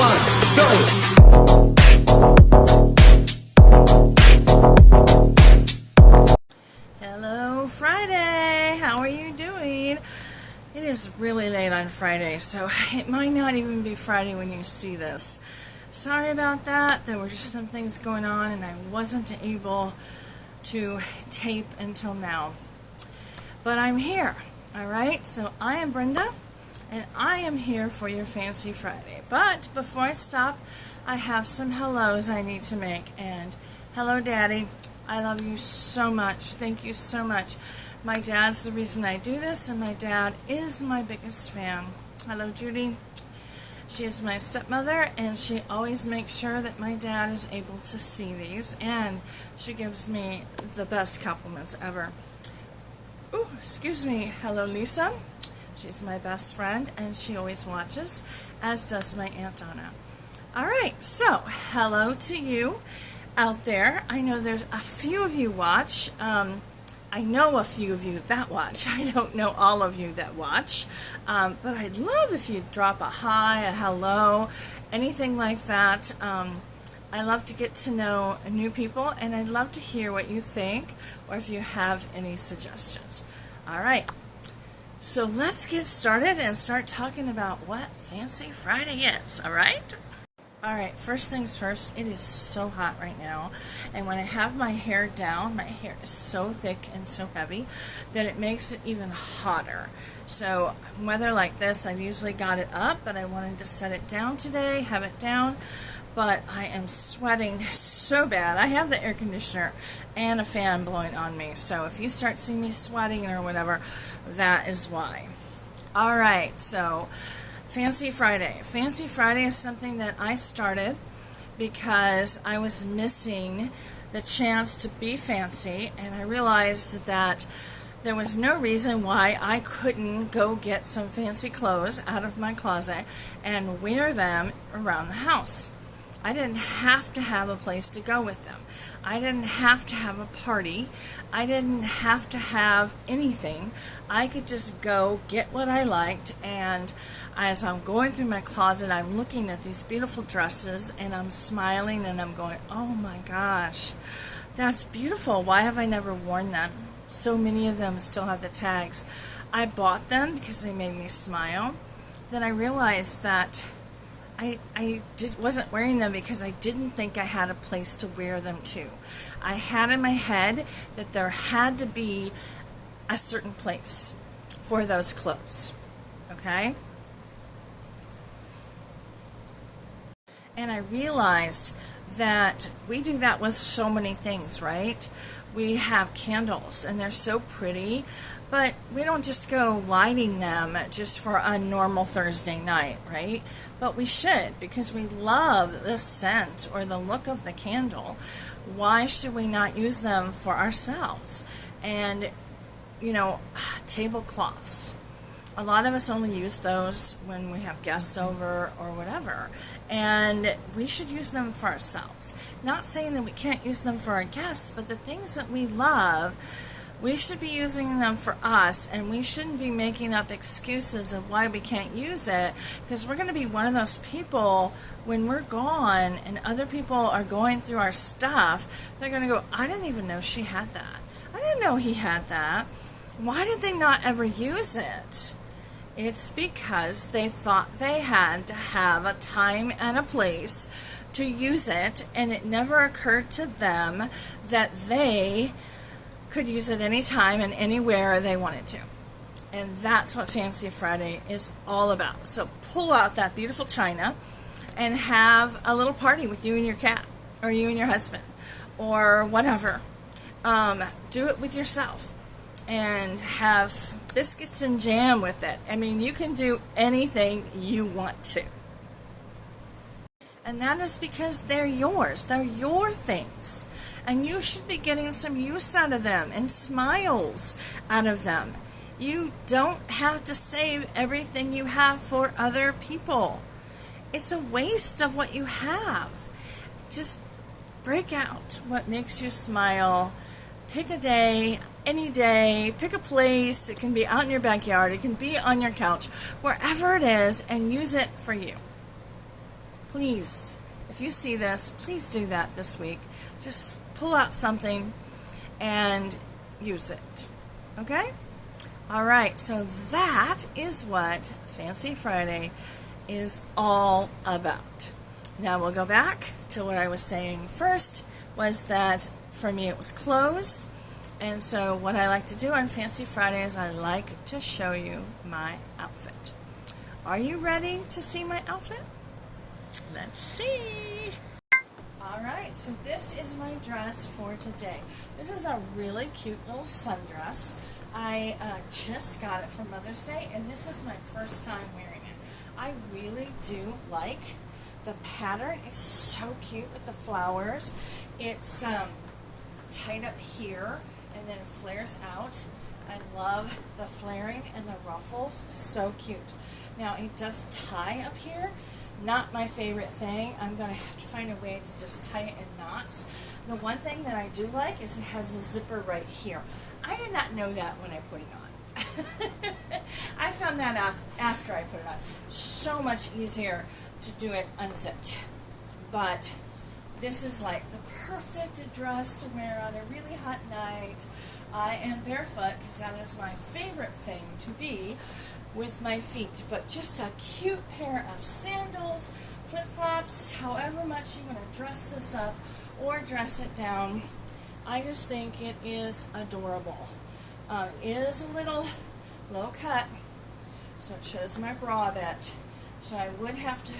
one, go! Hello, Friday. How are you doing? It is really late on Friday, so it might not even be Friday when you see this. Sorry about that. There were just some things going on, and I wasn't able to tape until now. But I'm here, all right? So I am Brenda, and I am here for your Fancy Friday. But before I stop, I have some hellos I need to make. And hello, Daddy. I love you so much. Thank you so much. My dad's the reason I do this, and my dad is my biggest fan. Hello, Judy. She is my stepmother, and she always makes sure that my dad is able to see these, and she gives me the best compliments ever. Ooh, excuse me. Hello, Lisa. She's my best friend, and she always watches, as does my Aunt Donna. All right, so hello to you out there. I know there's a few of you watch. I know a few of you that watch. I don't know all of you that watch. But I'd love if you'd drop a hi, a hello, anything like that. I love to get to know new people, and I'd love to hear what you think or if you have any suggestions. All right. So let's get started and start talking about what Fancy Friday is, all right? Alright, first things first, it is so hot right now, and when I have my hair down, my hair is so thick and so heavy that it makes it even hotter. So, weather like this, I've usually got it up, but I wanted to set it down today, have it down, but I am sweating so bad. I have the air conditioner and a fan blowing on me, so if you start seeing me sweating or whatever, that is why. Alright, so Fancy Friday. Fancy Friday is something that I started because I was missing the chance to be fancy, and I realized that there was no reason why I couldn't go get some fancy clothes out of my closet and wear them around the house. I didn't have to have a place to go with them. I didn't have to have a party. I didn't have to have anything. I could just go get what I liked, and as I'm going through my closet, I'm looking at these beautiful dresses, and I'm smiling, and I'm going, oh my gosh, that's beautiful. Why have I never worn them? So many of them still have the tags. I bought them because they made me smile. Then I realized that I wasn't wearing them because I didn't think I had a place to wear them to. I had in my head that there had to be a certain place for those clothes. Okay? And I realized that we do that with so many things, right? We have candles, and they're so pretty, but we don't just go lighting them just for a normal Thursday night, right? But we should, because we love the scent or the look of the candle. Why should we not use them for ourselves? And, tablecloths. A lot of us only use those when we have guests over or whatever, and we should use them for ourselves. Not saying that we can't use them for our guests, but the things that we love, we should be using them for us, and we shouldn't be making up excuses of why we can't use it, because we're going to be one of those people when we're gone and other people are going through our stuff. They're going to go, I didn't even know she had that. I didn't know he had that. Why did they not ever use it? It's because they thought they had to have a time and a place to use it, and it never occurred to them that they could use it anytime and anywhere they wanted to. And that's what Fancy Friday is all about. So pull out that beautiful china and have a little party with you and your cat, or you and your husband, or whatever. Do it with yourself. And have biscuits and jam with it. I mean, you can do anything you want to. And that is because they're yours. They're your things. And you should be getting some use out of them and smiles out of them. You don't have to save everything you have for other people. It's a waste of what you have. Just break out what makes you smile. Pick a day, any day, pick a place. It can be out in your backyard, it can be on your couch, wherever it is, and use it for you. please, if you see this, please do that this week. Just pull out something and use it. Okay? All right, so that is what Fancy Friday is all about. Now we'll go back to what I was saying first, was that for me it was clothes. And so what I like to do on Fancy Friday is I like to show you my outfit. Are you ready to see my outfit? Let's see. Alright, so this is my dress for today. This is a really cute little sundress. I just got it for Mother's Day, and this is my first time wearing it. I really do like the pattern. It's so cute with the flowers. It's tied up here, and then it flares out. I love the flaring and the ruffles. So cute. Now, it does tie up here. Not my favorite thing. I'm going to have to find a way to just tie it in knots. The one thing that I do like is it has a zipper right here. I did not know that when I put it on. I found that out after I put it on. So much easier to do it unzipped. But this is like the perfect dress to wear on a really hot night. I am barefoot because that is my favorite thing to be with my feet, but just a cute pair of sandals, flip-flops, however much you want to dress this up or dress it down. I just think it is adorable. It is a little low cut, so it shows my bra a bit. So I would have to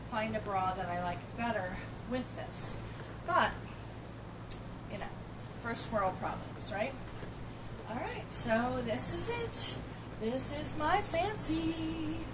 find a bra that I like better with this. But, you know, first world problems, right? Alright, so this is it. This is my fancy.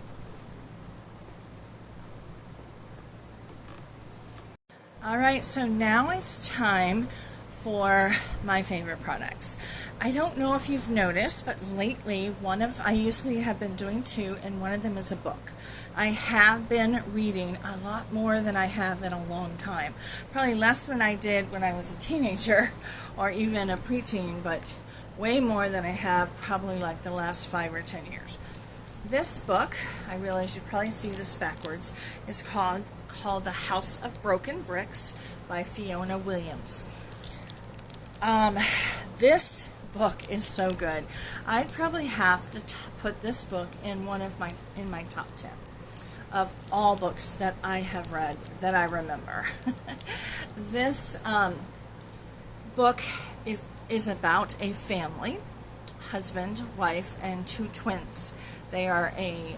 Alright, so now it's time for my favorite products. I don't know if you've noticed, but lately I usually have been doing two, and one of them is a book. I have been reading a lot more than I have in a long time. Probably less than I did when I was a teenager or even a preteen, but way more than I have probably like the last 5 or 10 years. This book, I realize you probably see this backwards, is called The House of Broken Bricks by Fiona Williams. This book is so good. I'd probably have to put this book in my top 10 of all books that I have read that I remember. This book is about a family, husband, wife, and 2 twins. They are a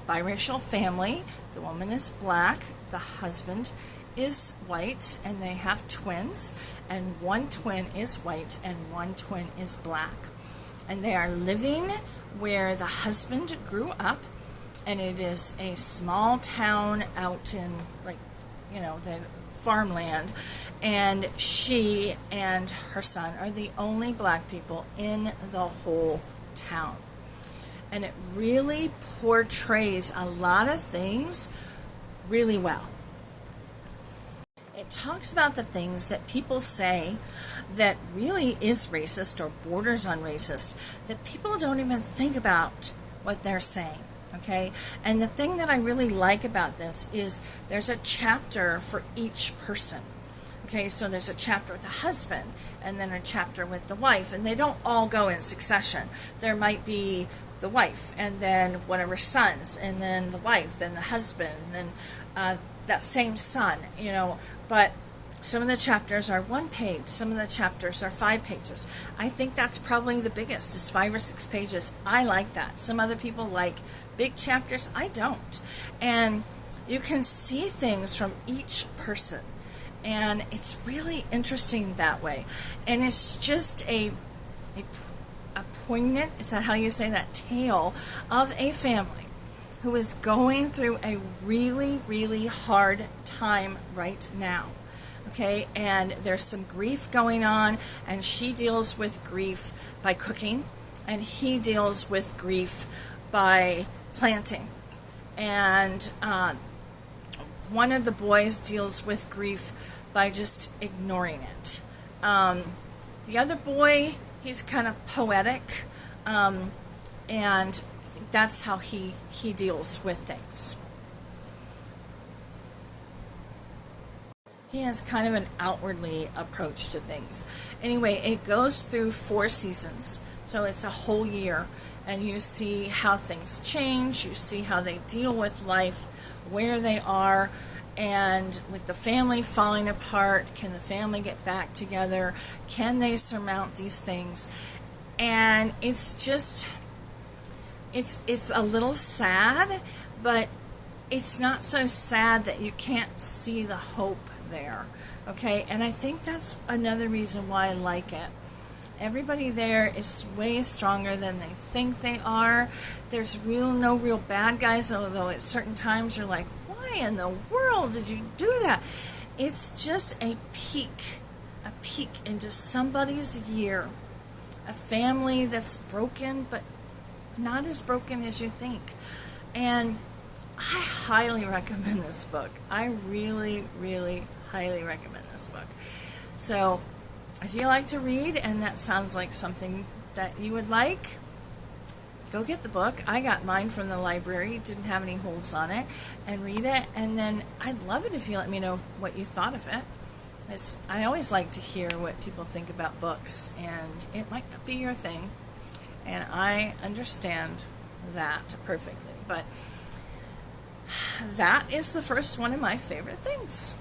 biracial family. The woman is black, the husband is white, and they have twins, and one twin is white and one twin is black. And they are living where the husband grew up, and it is a small town out in, like, you know, the farmland, and she and her son are the only black people in the whole town. And it really portrays a lot of things really well. It talks about the things that people say that really is racist or borders on racist, that people don't even think about what they're saying. Okay, and the thing that I really like about this is there's a chapter for each person. Okay, so there's a chapter with the husband, and then a chapter with the wife, and they don't all go in succession. There might be the wife, and then whatever sons, and then the wife, then the husband, and then that same son, you know. But some of the chapters are 1 page, some of the chapters are 5 pages. I think that's probably the biggest, is 5 or 6 pages. I like that. Some other people like big chapters. I don't. And you can see things from each person. And it's really interesting that way. And it's just a poignant, is that how you say that, tale of a family who is going through a really, really hard time right now. Okay, and there's some grief going on, and she deals with grief by cooking, and he deals with grief by planting. And one of the boys deals with grief by just ignoring it. The other boy, he's kind of poetic, and I think that's how he deals with things. he has kind of an outwardly approach to things. Anyway, it goes through 4 seasons, so it's a whole year, and you see how things change, you see how they deal with life, where they are, and with the family falling apart, can the family get back together? Can they surmount these things? And it's just, it's a little sad, but it's not so sad that you can't see the hope there. Okay, and I think that's another reason why I like it. Everybody there is way stronger than they think they are. There's no real bad guys, although at certain times you're like, why in the world did you do that? It's just a peek into somebody's year. A family that's broken, but not as broken as you think. And I highly recommend this book. I really, really highly recommend this book. So, if you like to read and that sounds like something that you would like, go get the book. I got mine from the library. It didn't have any holes on it. And read it. And then I'd love it if you let me know what you thought of it. I always like to hear what people think about books. And it might not be your thing. And I understand that perfectly. But that is the first one of my favorite things.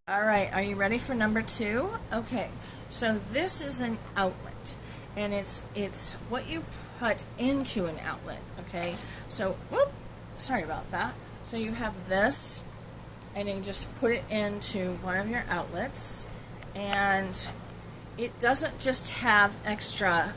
Alright, are you ready for number 2? Okay, so this is an outlet, and it's what you put into an outlet, okay? So, whoop, sorry about that. So you have this, and then you just put it into one of your outlets, and it doesn't just have extra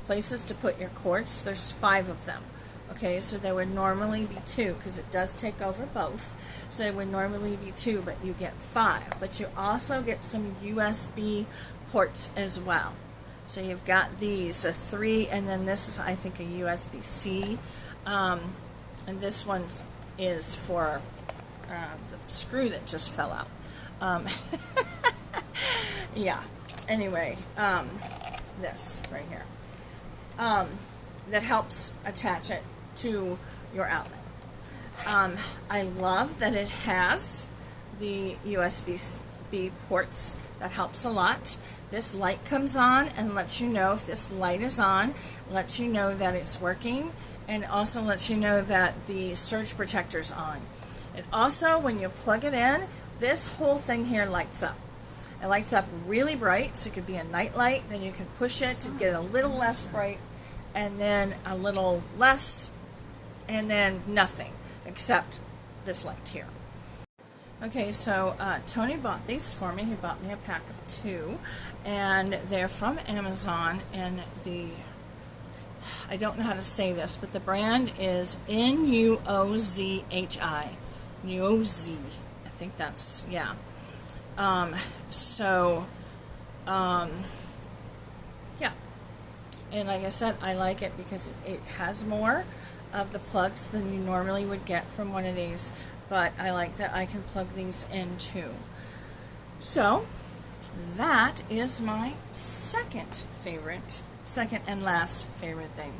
places to put your quartz. There's 5 of them. Okay, so there would normally be 2, because it does take over both. So there would normally be 2, but you get 5. But you also get some USB ports as well. So you've got these, a 3, and then this is, I think, a USB-C. And this one is for the screw that just fell out. Yeah, anyway, this right here. That helps attach it to your outlet. I love that it has the USB ports. That helps a lot. This light comes on and lets you know if this light is on, lets you know that it's working, and also lets you know that the surge protector's on. It also, when you plug it in, this whole thing here lights up. It lights up really bright, so it could be a night light, then you can push it to get a little less bright, and then a little less, and then nothing, except this light here. Okay, so Tony bought these for me. He bought me a pack of 2, and they're from Amazon, and I don't know how to say this, but the brand is Nuozhi. Nuozhi. I think that's, yeah. Yeah. And like I said, I like it because it has more of the plugs than you normally would get from one of these, but I like that I can plug these in too. So that is my second and last favorite thing.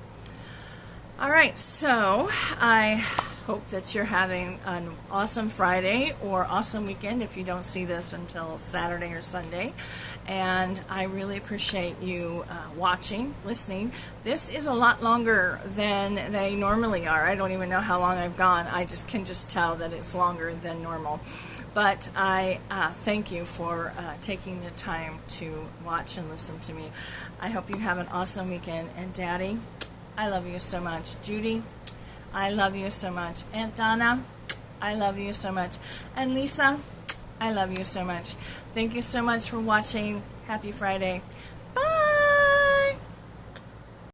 Alright, so I hope that you're having an awesome Friday or awesome weekend if you don't see this until Saturday or Sunday. And I really appreciate you watching, listening. This is a lot longer than they normally are. I don't even know how long I've gone. I can just tell that it's longer than normal. But I thank you for taking the time to watch and listen to me. I hope you have an awesome weekend. And Daddy, I love you so much. Judy, I love you so much. Aunt Donna, I love you so much. And Lisa, I love you so much. Thank you so much for watching. Happy Friday.